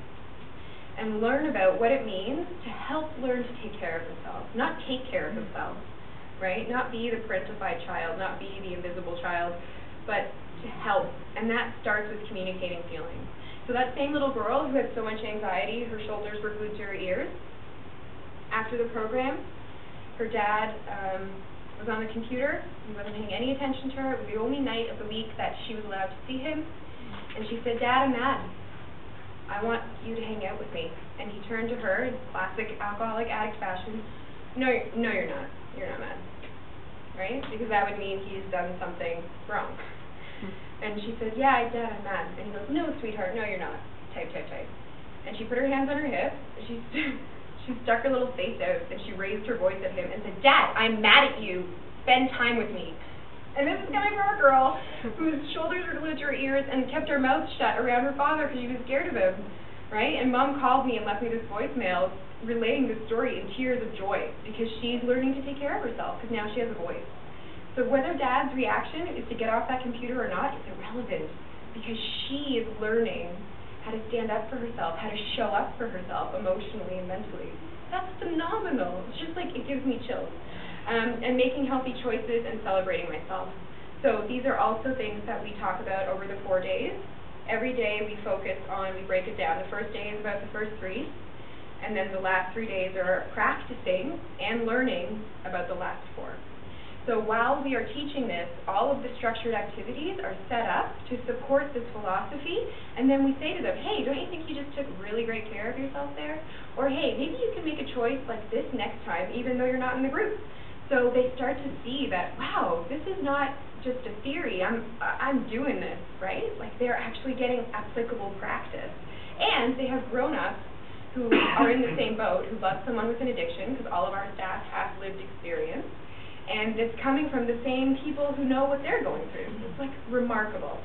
and learn about what it means to help learn to take care of themselves, not take care of themselves, right? Not be the parentified child, not be the invisible child, but to help, and that starts with communicating feelings. So that same little girl who had so much anxiety, her shoulders were glued to her ears, after the program, her dad was on the computer. He wasn't paying any attention to her. It was the only night of the week that she was allowed to see him, and she said, "Dad, I'm mad. I want you to hang out with me." And he turned to her in classic alcoholic addict fashion, no, you're not. You're not mad." Right? Because that would mean he's done something wrong. And she said, "Yeah, Dad, I'm mad." And he goes, "No, sweetheart, no, you're not. Type. And she put her hands on her hip, and she stuck her little face out, and she raised her voice at him and said, "Dad, I'm mad at you. Spend time with me." And this is coming from a girl whose shoulders were glued to her ears and kept her mouth shut around her father because she was scared of him, right? And Mom called me and left me this voicemail relating this story in tears of joy because she's learning to take care of herself because now she has a voice. So whether Dad's reaction is to get off that computer or not is irrelevant because she is learning how to stand up for herself, how to show up for herself emotionally and mentally. That's phenomenal. It's just like, it gives me chills. And making healthy choices and celebrating myself. So these are also things that we talk about over the 4 days. Every day we focus on, we break it down. The first day is about the first 3, and then the last 3 days are practicing and learning about the last 4. So while we are teaching this, all of the structured activities are set up to support this philosophy, and then we say to them, "Hey, don't you think you just took really great care of yourself there?" Or, "Hey, maybe you can make a choice like this next time, even though you're not in the group." So they start to see that, wow, this is not just a theory, I'm doing this, right? Like they're actually getting applicable practice. And they have grown-ups who are in the same boat, who love someone with an addiction, because all of our staff have lived experience. And it's coming from the same people who know what they're going through. It's like remarkable.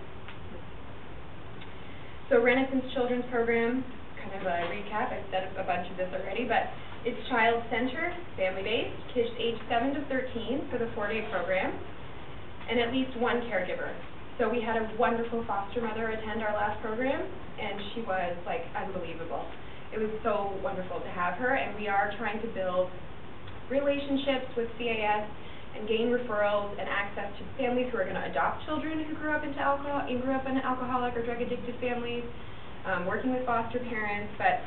So Renaissance Children's Program, kind of a recap, I've said a bunch of this already, but it's child-centered, family-based, kids aged 7 to 13 for the 4-day program, and at least 1 caregiver. So we had a wonderful foster mother attend our last program, and she was like unbelievable. It was so wonderful to have her, and we are trying to build relationships with CAS and gain referrals and access to families who are going to adopt children who grew up in alcoholic or drug-addicted families, working with foster parents. But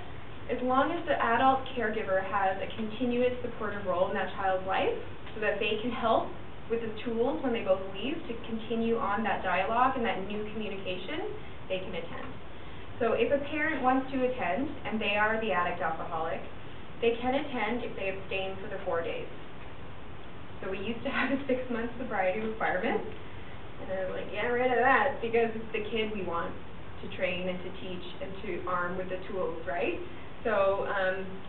as long as the adult caregiver has a continuous supportive role in that child's life so that they can help with the tools when they both leave to continue on that dialogue and that new communication, they can attend. So if a parent wants to attend and they are the addict alcoholic, they can attend if they abstain for the 4 days. So we used to have a 6-month sobriety requirement, and I was like, get rid of that, because it's the kid we want to train and to teach and to arm with the tools, right? So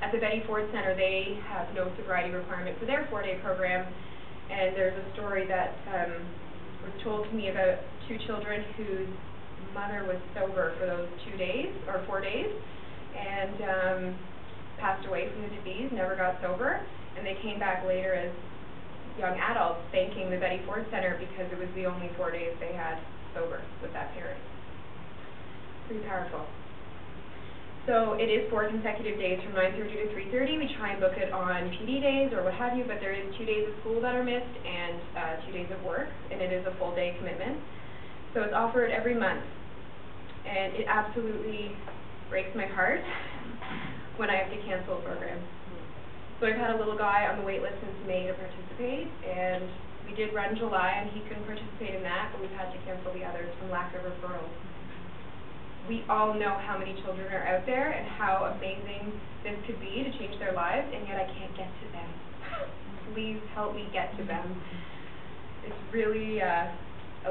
at the Betty Ford Center, they have no sobriety requirement for their 4-day program, and there's a story that was told to me about 2 children whose mother was sober for those 2 days, or 4 days, and passed away from the disease, never got sober, and they came back later as young adults thanking the Betty Ford Center because it was the only 4 days they had sober with that parent. Pretty powerful. So it is 4 consecutive days from 9:30 to 3:30. We try and book it on PD days or what have you, but there is 2 days of school that are missed and 2 days of work, and it is a full day commitment. So it's offered every month, and it absolutely breaks my heart when I have to cancel a program. So I've had a little guy on the wait list since May to participate, and we did run July, and he couldn't participate in that, but we've had to cancel the others from lack of referrals. we all know how many children are out there and how amazing this could be to change their lives, and yet I can't get to them. Please help me get to them. It's really a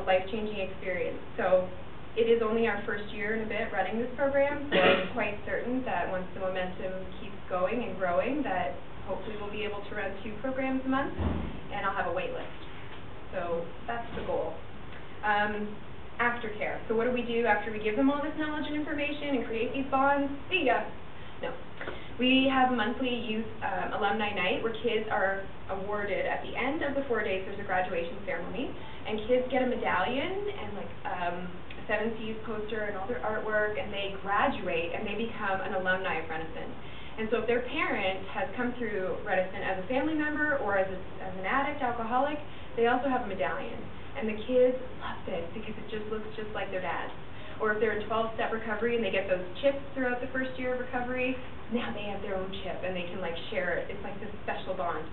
life-changing experience. So it is only our first year and a bit running this program, so I'm quite certain that once the momentum keeps going and growing, that hopefully we'll be able to run 2 programs a month, and I'll have a wait list. So that's the goal. Aftercare. So what do we do after we give them all this knowledge and information and create these bonds? See ya. No. We have a monthly youth alumni night where kids are awarded at the end of the 4 days. There's a graduation ceremony, and kids get a medallion and like a 7Cs poster and all their artwork, and they graduate and they become an alumni of Renison. And so if their parent has come through Renison as a family member or as an addict, alcoholic, they also have a medallion. And the kids love this because it just looks just like their dad. Or if they're in 12-step recovery and they get those chips throughout the first year of recovery, now they have their own chip and they can like share it. It's like this special bond.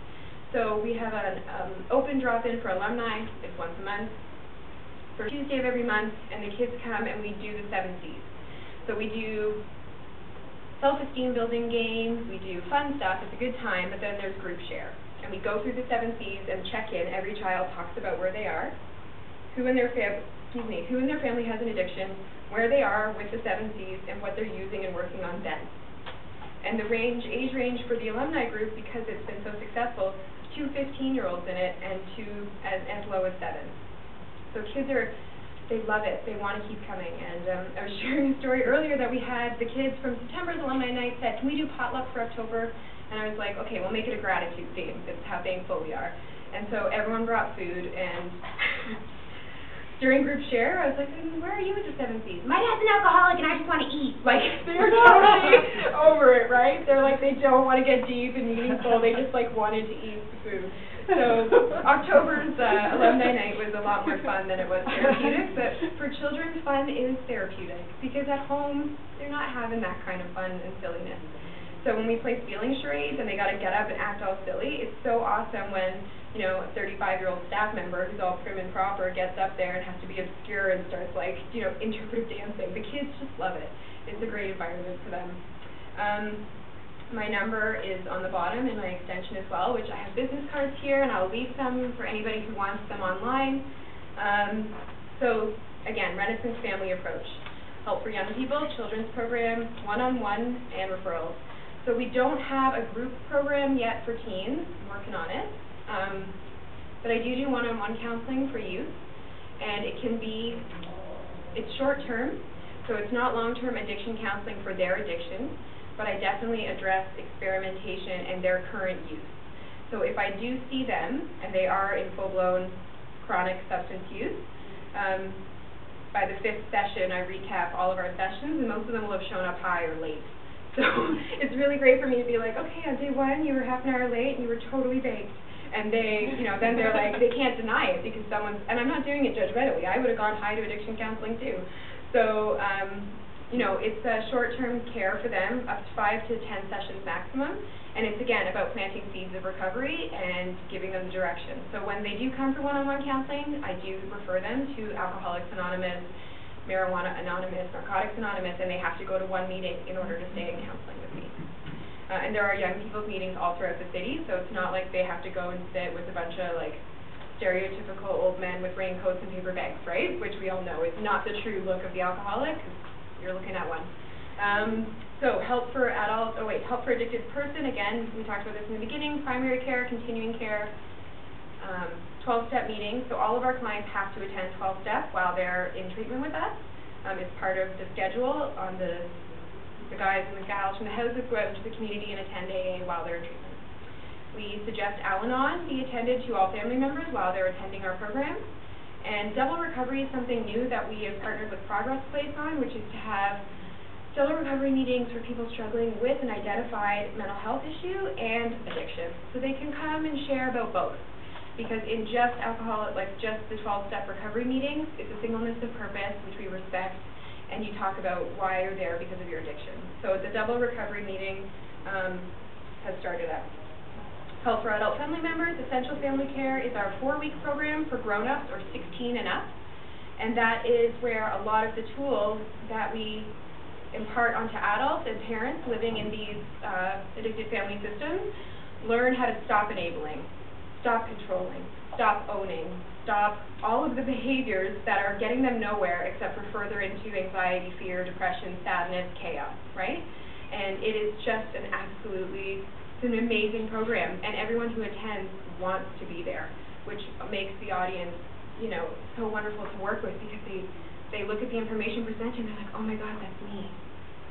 So we have an open drop-in for alumni. It's once a month, for Tuesday of every month, and the kids come and we do the 7 Cs. So we do self-esteem building games, we do fun stuff, it's a good time, but then there's group share. And we go through the 7 Cs and check in. Every child talks about where they are, who in their family has an addiction, where they are with the 7 Cs, and what they're using and working on then. And the age range for the alumni group, because it's been so successful, 2 15-year-olds in it and 2 as low as 7. So kids they love it. They want to keep coming. And I was sharing a story earlier that we had the kids from September's alumni night said, can we do potluck for October? And I was like, okay, we'll make it a gratitude theme. That's how thankful we are. And so everyone brought food, and during group share, I was like, where are you with the 7 Cs? My dad's an alcoholic and I just want to eat. Like, they're totally over it, right? They're like, they don't want to get deep and meaningful. They just like wanted to eat the food. So October's alumni night was a lot more fun than it was therapeutic, but for children, fun is therapeutic because at home, they're not having that kind of fun and silliness. So when we play feeling charades and they got to get up and act all silly, it's so awesome when, you know, a 35-year-old staff member who's all prim and proper gets up there and has to be obscure and starts like, you know, interpretive dancing. The kids just love it. It's a great environment for them. My number is on the bottom in my extension as well, which I have business cards here, and I'll leave some for anybody who wants them online. So again, Renison's family approach. Help for young people, children's program, one-on-one, and referrals. So we don't have a group program yet for teens. I'm working on it. But I do one-on-one counseling for youth, and it's short-term, so it's not long-term addiction counseling for their addiction, but I definitely address experimentation and their current use. So if I do see them, and they are in full-blown chronic substance use, by the 5th session, I recap all of our sessions, and most of them will have shown up high or late. So it's really great for me to be like, okay, on day 1, you were half an hour late, and you were totally baked. And they, you know, then they're like, they can't deny it because and I'm not doing it judgmentally. I would have gone high to addiction counseling too. So, you know, it's a short-term care for them, up to 5 to 10 sessions maximum. And it's, again, about planting seeds of recovery and giving them direction. So when they do come for one-on-one counseling, I do refer them to Alcoholics Anonymous, Marijuana Anonymous, Narcotics Anonymous, and they have to go to 1 meeting in order to stay in counseling with me. And there are young people's meetings all throughout the city, so it's not like they have to go and sit with a bunch of, like, stereotypical old men with raincoats and paper bags, right? Which we all know is not the true look of the alcoholic, because you're looking at one. So help for help for addicted person, again, we talked about this in the beginning, primary care, continuing care, 12-step meetings. So all of our clients have to attend 12-step while they're in treatment with us. It's part of the schedule on the guys and the gals from the houses go out into the community and attend AA while they're in treatment. We suggest Al-Anon be attended to all family members while they're attending our program. And double recovery is something new that we have partnered with Progress Place on, which is to have double recovery meetings for people struggling with an identified mental health issue and addiction. So they can come and share about both. Because in just just the 12-step recovery meetings, it's a singleness of purpose, which we respect, and you talk about why you're there because of your addiction. So the double recovery meeting has started up. Help for adult family members, Essential Family Care is our 4-week program for grown-ups or 16 and up. And that is where a lot of the tools that we impart onto adults and parents living in these addicted family systems learn how to stop enabling, stop controlling, stop owning, stop all of the behaviors that are getting them nowhere except for further into anxiety, fear, depression, sadness, chaos, right? And it is just an amazing program, and everyone who attends wants to be there, which makes the audience, you know, so wonderful to work with, because they look at the information presented and they're like, oh my God, that's me.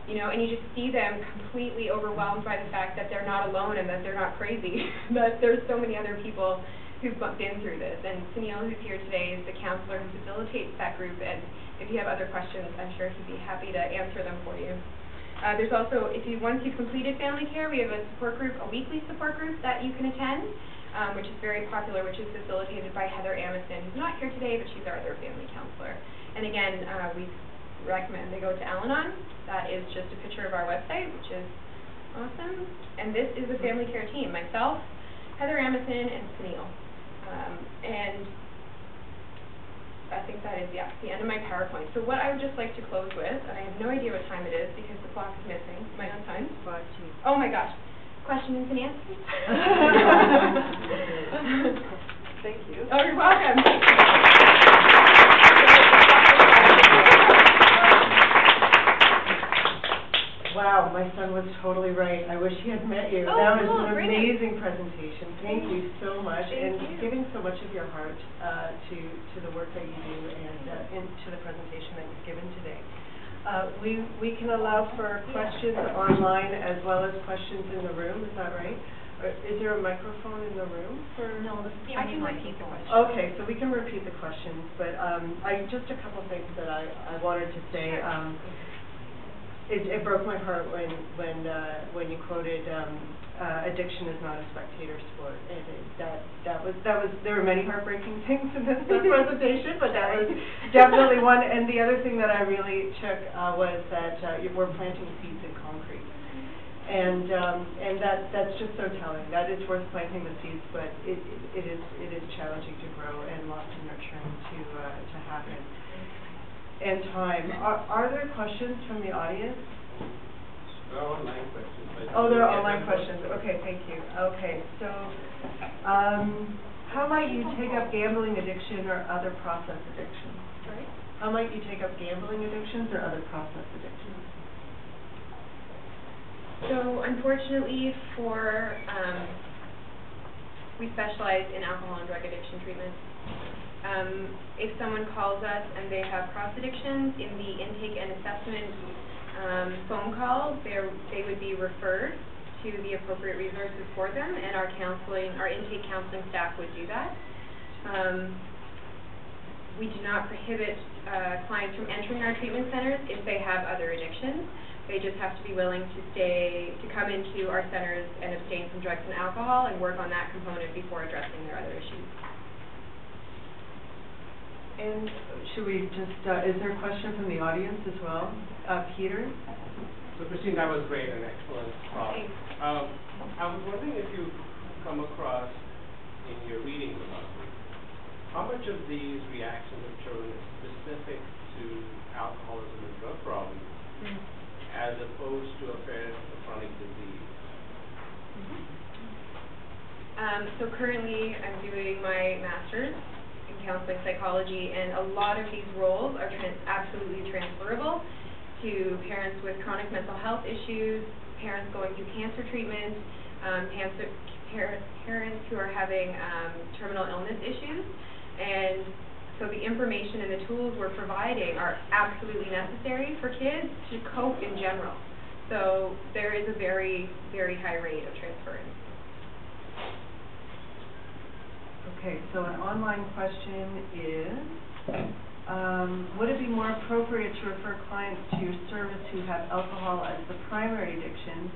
You know, and you just see them completely overwhelmed by the fact that they're not alone and that they're not crazy, that there's so many other people who've been through this. And Sunil, who's here today, is the counselor who facilitates that group, and if you have other questions, I'm sure he'd be happy to answer them for you. There's also, once you've completed family care, we have a support group, a weekly support group that you can attend, which is very popular, which is facilitated by Heather Amison, who's not here today, but she's our other family counselor. And again, we recommend they go to Al-Anon. That is just a picture of our website, which is awesome. And this is the family care team, myself, Heather Amison, and Sunil. And I think that is, the end of my PowerPoint. So what I would just like to close with, and I have no idea what time it is because the clock is missing. Am I on time? Oh my gosh. Questions and answers? Thank you. Oh, you're welcome. Wow, my son was totally right. I wish he had met you. Oh, that was cool. an amazing presentation. Thank you so much, Thank and you. giving so much of your heart to the work that you do and to the presentation that you've given today. We can allow for questions online as well as questions in the room. Is that right? Is there a microphone in the room for? No, I can repeat the question. Okay, so we can repeat the questions, but just a couple things that I wanted to say. It broke my heart when you quoted addiction is not a spectator sport, and that was there were many heartbreaking things in this presentation, but that was definitely one. And the other thing that I really took was that we're planting seeds in concrete, and that's just so telling. That is worth planting the seeds, but it is challenging to grow and lots of nurturing to happen. And time. Are there questions from the audience? There are online questions. Oh, there are online questions. Okay, thank you. Okay, so how might you take up gambling addiction or other process addictions? Sorry? How might you take up gambling addictions or other process addictions? So unfortunately we specialize in alcohol and drug addiction treatment. If someone calls us and they have cross addictions, in the intake and assessment phone call, they would be referred to the appropriate resources for them, and our intake counseling staff would do that. We do not prohibit clients from entering our treatment centers if they have other addictions. They just have to be willing to come into our centers and abstain from drugs and alcohol and work on that component before addressing their other issues. And should we just, is there a question from the audience as well? Peter? So Christine, that was great and excellent talk. I was wondering if you come across in your reading about it, how much of these reactions of children is specific to alcoholism and drug problems as opposed to a chronic disease? So currently I'm doing my master's in counseling psychology, and a lot of these roles are absolutely transferable to parents with chronic mental health issues, parents going through cancer treatment, parents who are having terminal illness issues. And so the information and the tools we're providing are absolutely necessary for kids to cope in general. So there is a very, very high rate of transference. Okay, so an online question is, would it be more appropriate to refer clients to your service who have alcohol as the primary addiction,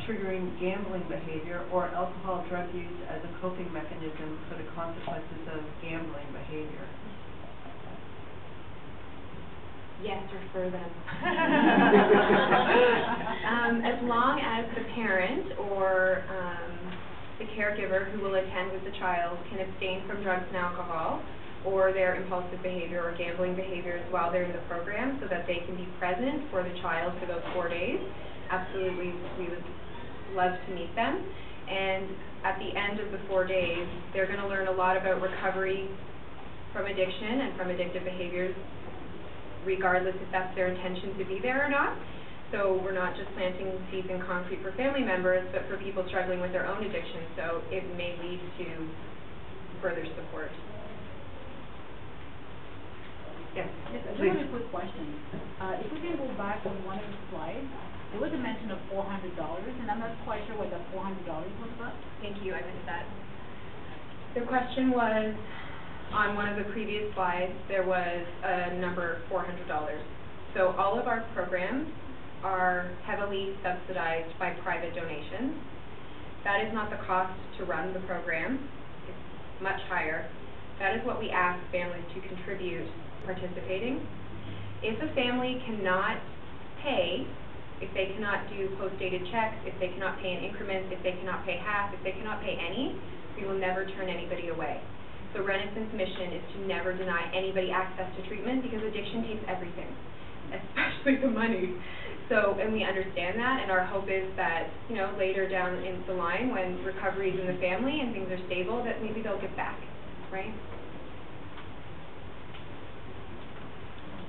triggering gambling behavior, or alcohol drug use as a coping mechanism for the consequences of gambling behavior? Yes, refer them. As long as the parent or the caregiver who will attend with the child can abstain from drugs and alcohol, or their impulsive behavior or gambling behaviors while they're in the program so that they can be present for the child for those 4 days. Absolutely, we would love to meet them. And at the end of the 4 days, they're going to learn a lot about recovery from addiction and from addictive behaviors, regardless if that's their intention to be there or not. So we're not just planting seeds in concrete for family members, but for people struggling with their own addiction. So it may lead to further support. Yes, Yes, I just please. have a quick question. If we can go back on one of the slides, there was a mention of $400, and I'm not quite sure what that $400 was about. thank you, I missed that. The question was, on one of the previous slides, there was a number, $400. So all of our programs are heavily subsidized by private donations. That is not the cost to run the program. It's much higher. That is what we ask families to contribute participating. If a family cannot pay, if they cannot do post-dated checks, if they cannot pay in increments, if they cannot pay half, if they cannot pay any, we will never turn anybody away. The Renaissance mission is to never deny anybody access to treatment because addiction takes everything, especially the money. So, and we understand that, and our hope is that, you know, later down in the line when recovery is in the family and things are stable, that maybe they'll give back, right?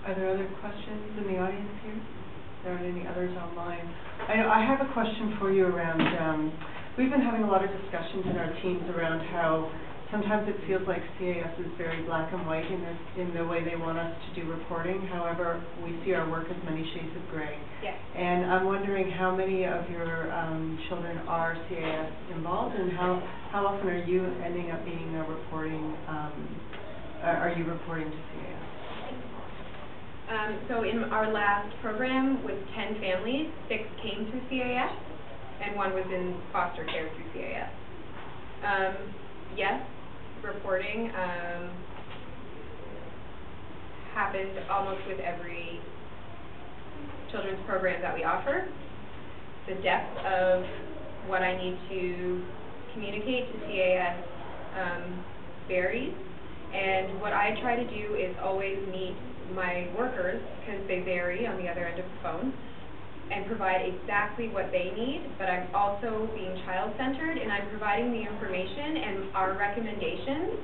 Are there other questions in the audience here? There aren't any others online. I have a question for you around, we've been having a lot of discussions in our teams around how sometimes it feels like CAS is very black and white in the way they want us to do reporting. However, we see our work as many shades of gray. Yes. And I'm wondering how many of your children are CAS involved, and how often are you ending up being a reporting, are you reporting to CAS? So in our last program with 10 families, 6 came through CAS, and 1 was in foster care through CAS. Yes, reporting happens almost with every children's program that we offer. The depth of what I need to communicate to CAS varies, and what I try to do is always meet my workers, because they vary on the other end of the phone, and provide exactly what they need, but I'm also being child-centered, and I'm providing the information and our recommendations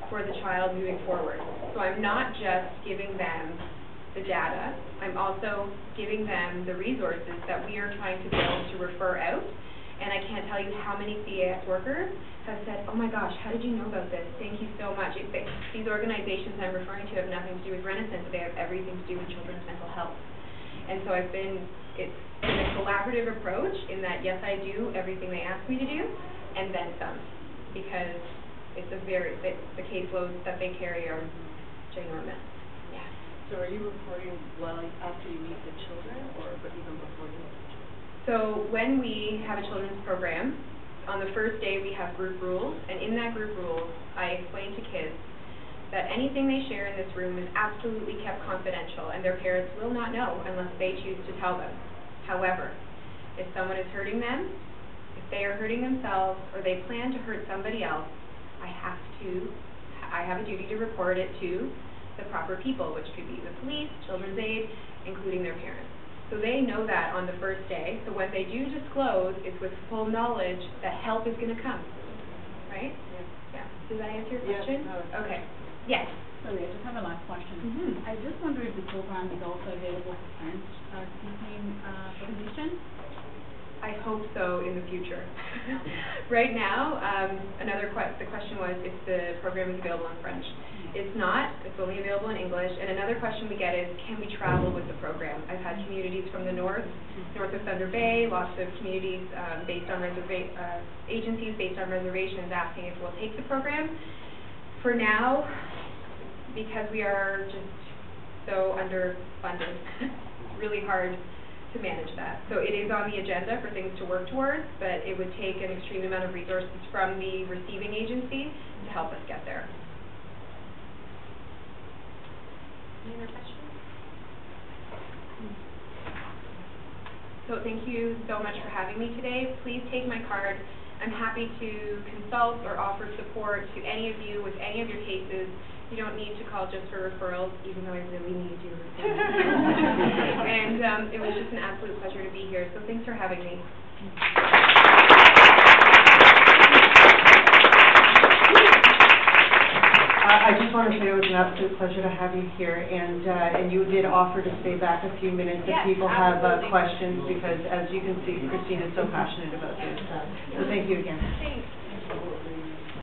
for the child moving forward. So I'm not just giving them the data, I'm also giving them the resources that we are trying to build to refer out, and I can't tell you how many CAS workers have said, oh my gosh, how did you know about this? Thank you so much. These organizations I'm referring to have nothing to do with Renaissance, they have everything to do with children's mental health. And so it's been a collaborative approach in that, yes, I do everything they ask me to do, and then some, because the caseloads that they carry are ginormous. Yeah. So are you reporting well after you meet the children, or but even before you meet the children? So when we have a children's program, on the first day we have group rules, and in that group rules, I explain to kids that anything they share in this room is absolutely kept confidential, and their parents will not know unless they choose to tell them. However, if someone is hurting them, if they are hurting themselves, or they plan to hurt somebody else, I have a duty to report it to the proper people, which could be the police, children's aid, including their parents. So they know that on the first day, so when they do disclose, it's with full knowledge that help is going to come, right? Yeah. Does that answer your question? Yes. No. Okay. Yes. Sorry, I just have a last question. Mm-hmm. I just wonder if the program is also available for parents seeking position? I hope so in the future. Right now, the question was if the program is available in French. It's not. It's only available in English. And another question we get is, can we travel with the program? I've had communities from the north of Thunder Bay, lots of communities based on agencies based on reservations asking if we'll take the program. For now, because we are just so underfunded, it's really hard to manage that. So it is on the agenda for things to work towards, but it would take an extreme amount of resources from the receiving agency to help us get there. Any other questions? So thank you so much for having me today. Please take my card. I'm happy to consult or offer support to any of you with any of your cases. You don't need to call just for referrals, even though I really need your referrals. And it was just an absolute pleasure to be here, so thanks for having me. I just want to say it was an absolute pleasure to have you here, and you did offer to stay back a few minutes if Yes, people have absolutely. questions, because as you can see, Christine is so passionate about this. So thank you again. Thanks.